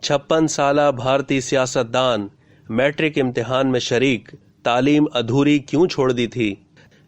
56 साला भारतीय सियासतदान मैट्रिक इम्तिहान में शरीक, तालीम अधूरी क्यों छोड़ दी थी।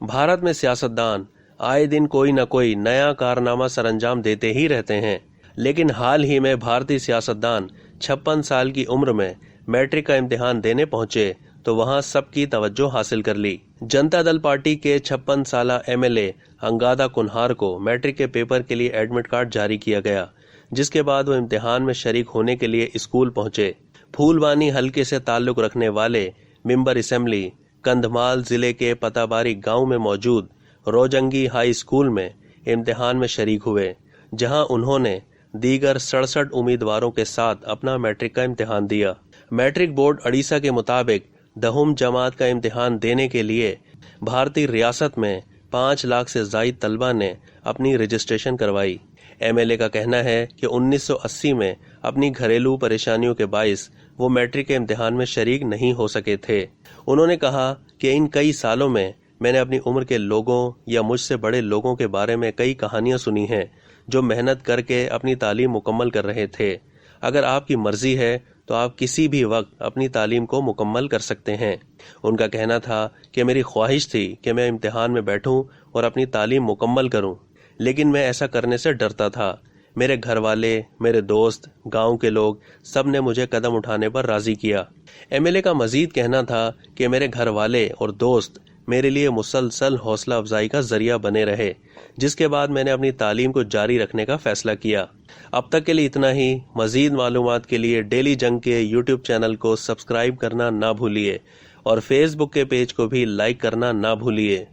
भारत में सियासतदान आए दिन कोई न कोई नया कारनामा सरंजाम देते ही रहते हैं, लेकिन हाल ही में भारतीय सियासतदान 56 साल की उम्र में मैट्रिक का इम्तिहान देने पहुंचे तो वहां सबकी तवज्जो हासिल कर ली। जनता दल पार्टी के 56 साला एमएलए अंगादा कुन्हार को मैट्रिक के पेपर के लिए एडमिट कार्ड जारी किया गया, जिसके बाद वो इम्तिहान में शरीक होने के लिए स्कूल पहुंचे। फूलवानी हलके से ताल्लुक रखने वाले मेंबर असेंबली कंधमाल जिले के पताबारी गांव में मौजूद रोजंगी हाई स्कूल में इम्तिहान में शरीक हुए, जहां उन्होंने दीगर 67 उम्मीदवारों के साथ अपना मैट्रिक का इम्तिहान दिया। मैट्रिक बोर्ड उड़ीसा के मुताबिक 10वीं जमात का इम्तिहान देने के लिए भारतीय रियासत में 5 लाख से ज़ायद तलबा ने अपनी रजिस्ट्रेशन करवाई। एमएलए का कहना है कि 1980 में अपनी घरेलू परेशानियों के बाइस वो मैट्रिक के इम्तिहान में शरीक नहीं हो सके थे। उन्होंने कहा कि इन कई सालों में मैंने अपनी उम्र के लोगों या मुझसे बड़े लोगों के बारे में कई कहानियां सुनी हैं जो मेहनत करके अपनी तालीम मुकम्मल कर रहे थे। अगर आपकी मर्जी है तो आप किसी भी वक्त अपनी तालीम को मुकम्मल कर सकते हैं। उनका कहना था कि मेरी ख्वाहिश थी कि मैं इम्तिहान में बैठूं और अपनी तालीम मुकम्मल करूं, लेकिन मैं ऐसा करने से डरता था। मेरे घर वाले, मेरे दोस्त, गांव के लोग सब ने मुझे कदम उठाने पर राजी किया। एमएलए का मजीद कहना था कि मेरे घर वाले और दोस्त मेरे लिए मुसलसल हौसला अफजाई का जरिया बने रहे, जिसके बाद मैंने अपनी तालीम को जारी रखने का फैसला किया। अब तक के लिए इतना ही। मजीद मालूमात के लिए डेली जंग के यूट्यूब चैनल को सब्सक्राइब करना ना भूलिए और फेसबुक के पेज को भी लाइक करना ना भूलिए।